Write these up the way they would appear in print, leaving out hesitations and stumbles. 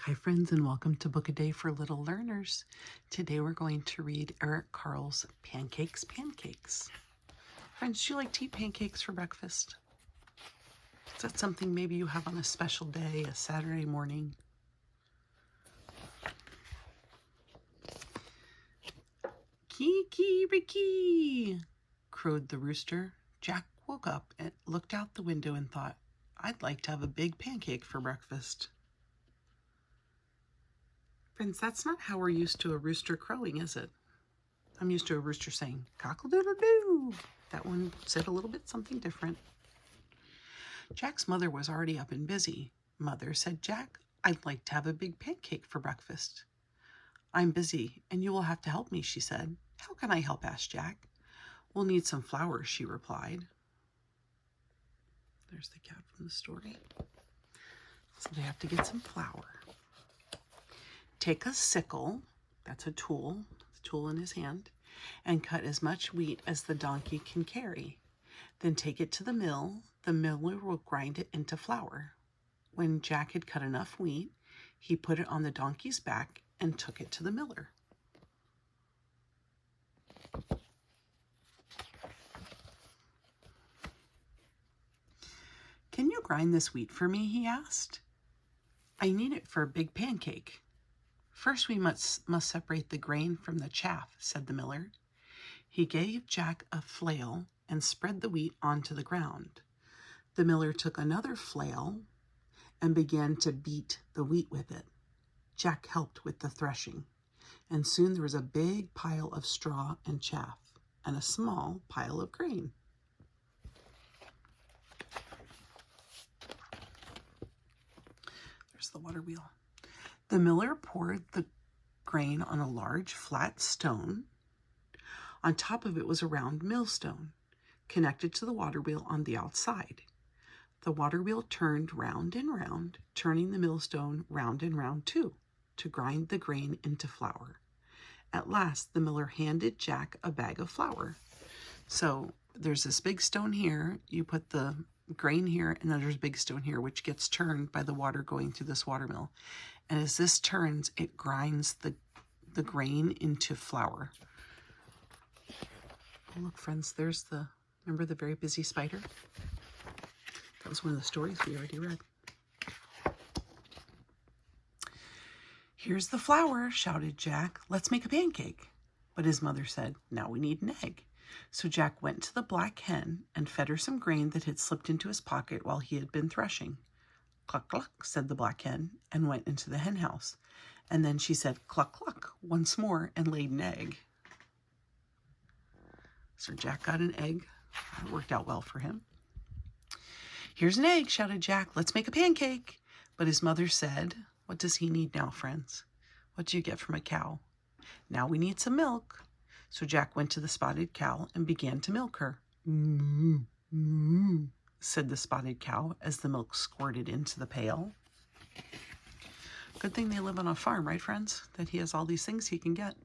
Hi friends, and welcome to Book a Day for Little Learners. Today we're going to read Eric Carle's Pancakes, Pancakes. Friends, do you like to eat pancakes for breakfast? Is that something maybe you have on a special day, a Saturday morning? Kiki-riki, crowed the rooster. Jack woke up and looked out the window and thought, I'd like to have a big pancake for breakfast. Friends, that's not how we're used to a rooster crowing, is it? I'm used to a rooster saying, cockle-doodle-doo. That one said a little bit something different. Jack's mother was already up and busy. Mother said, Jack, I'd like to have a big pancake for breakfast. I'm busy, and you will have to help me, she said. How can I help? Asked Jack. We'll need some flour, she replied. There's the cat from the story. So they have to get some flour. Take a sickle, that's a tool in his hand, and cut as much wheat as the donkey can carry. Then take it to the mill. The miller will grind it into flour. When Jack had cut enough wheat, he put it on the donkey's back and took it to the miller. Can you grind this wheat for me? He asked. I need it for a big pancake. First we must separate the grain from the chaff, said the miller. He gave Jack a flail and spread the wheat onto the ground. The miller took another flail and began to beat the wheat with it. Jack helped with the threshing, and soon there was a big pile of straw and chaff and a small pile of grain. There's the water wheel. The miller poured the grain on a large flat stone. On top of it was a round millstone, connected to the water wheel on the outside. The water wheel turned round and round, turning the millstone round and round too, to grind the grain into flour. At last, the miller handed Jack a bag of flour. So there's this big stone here, you put the grain here, and then there's a big stone here, which gets turned by the water going through this water mill. And as this turns, it grinds the grain into flour. Oh, look, friends, there's remember the very busy spider? That was one of the stories we already read. Here's the flour, shouted Jack. Let's make a pancake. But his mother said, now we need an egg. So Jack went to the black hen and fed her some grain that had slipped into his pocket while he had been threshing. Cluck, cluck, said the black hen, and went into the hen house. And then she said, cluck, cluck, once more, and laid an egg. So Jack got an egg. It worked out well for him. Here's an egg, shouted Jack. Let's make a pancake. But his mother said, what does he need now, friends? What do you get from a cow? Now we need some milk. So Jack went to the spotted cow and began to milk her. Moo, moo, said the spotted cow as the milk squirted into the pail. Good thing they live on a farm, right, friends? That he has all these things he can get.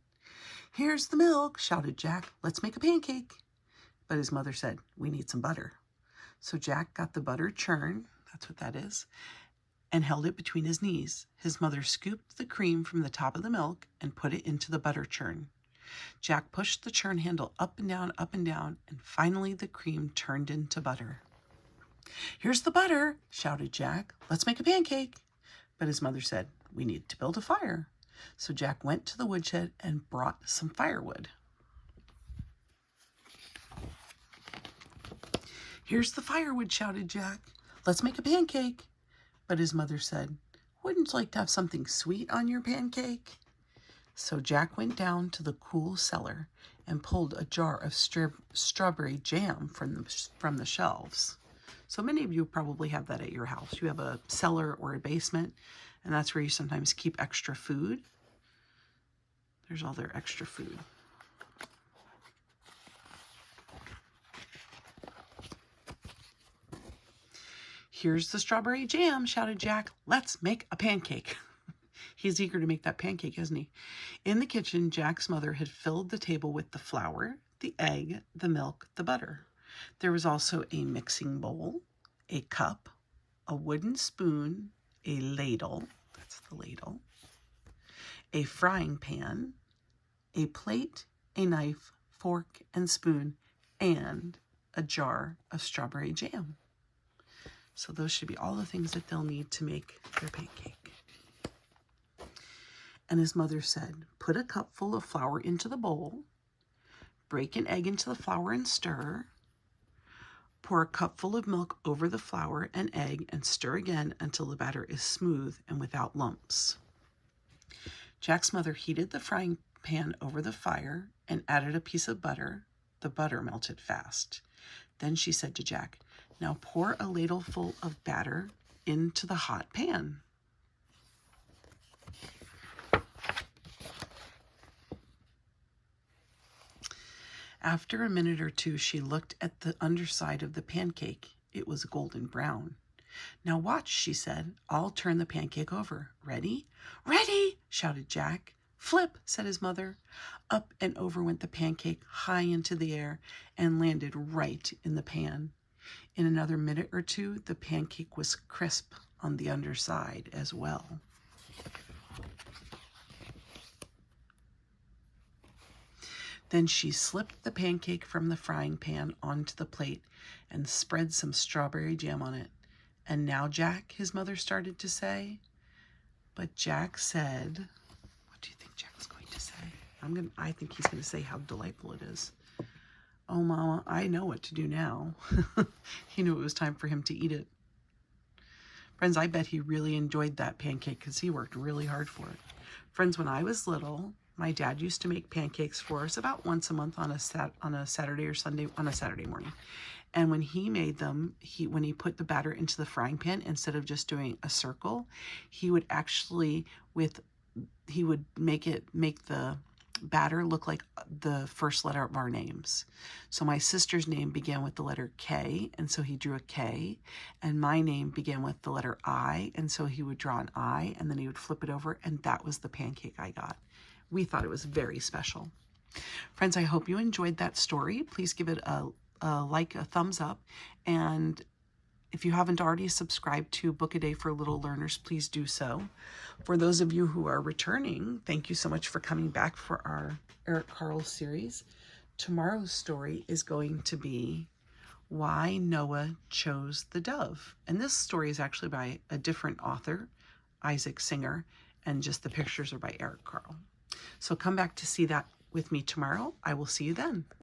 Here's the milk, shouted Jack. Let's make a pancake. But his mother said, we need some butter. So Jack got the butter churn, that's what that is, and held it between his knees. His mother scooped the cream from the top of the milk and put it into the butter churn. Jack pushed the churn handle up and down, and finally the cream turned into butter. Here's the butter, shouted Jack. Let's make a pancake. But his mother said, we need to build a fire. So Jack went to the woodshed and brought some firewood. Here's the firewood, shouted Jack. Let's make a pancake. But his mother said, wouldn't you like to have something sweet on your pancake? So Jack went down to the cool cellar and pulled a jar of strawberry jam from the shelves. So many of you probably have that at your house. You have a cellar or a basement, and that's where you sometimes keep extra food. There's all their extra food. Here's the strawberry jam, shouted Jack. Let's make a pancake. He's eager to make that pancake, isn't he? In the kitchen, Jack's mother had filled the table with the flour, the egg, the milk, the butter. There was also a mixing bowl, a cup, a wooden spoon, a ladle, that's the ladle, a frying pan, a plate, a knife, fork, and spoon, and a jar of strawberry jam. So those should be all the things that they'll need to make their pancake. And his mother said, put a cupful of flour into the bowl, break an egg into the flour and stir, pour a cupful of milk over the flour and egg and stir again until the batter is smooth and without lumps. Jack's mother heated the frying pan over the fire and added a piece of butter. The butter melted fast. Then she said to Jack, now pour a ladleful of batter into the hot pan. After a minute or two, she looked at the underside of the pancake. It was golden brown. Now watch, she said. I'll turn the pancake over. Ready? Ready, shouted Jack. Flip, said his mother. Up and over went the pancake high into the air and landed right in the pan. In another minute or two, the pancake was crisp on the underside as well. Then she slipped the pancake from the frying pan onto the plate and spread some strawberry jam on it. And now, Jack, his mother started to say. But Jack said, what do you think Jack's going to say? I think he's going to say how delightful it is. Oh, Mama, I know what to do now. He knew it was time for him to eat it. Friends, I bet he really enjoyed that pancake because he worked really hard for it. Friends, when I was little, my dad used to make pancakes for us about once a month on a Saturday or Sunday, on a Saturday morning. And when he made them, when he put the batter into the frying pan, instead of just doing a circle, he would actually make the batter look like the first letter of our names. So my sister's name began with the letter K, and so he drew a K, and my name began with the letter I, and so he would draw an I, and then he would flip it over, and that was the pancake I got. We thought it was very special. Friends, I hope you enjoyed that story. Please give it a like, a thumbs up, and if you haven't already subscribed to Book a Day for Little Learners, please do so. For those of you who are returning, thank you so much for coming back for our Eric Carle series. Tomorrow's story is going to be Why Noah Chose the Dove. And this story is actually by a different author, Isaac Singer, and just the pictures are by Eric Carle. So come back to see that with me tomorrow. I will see you then.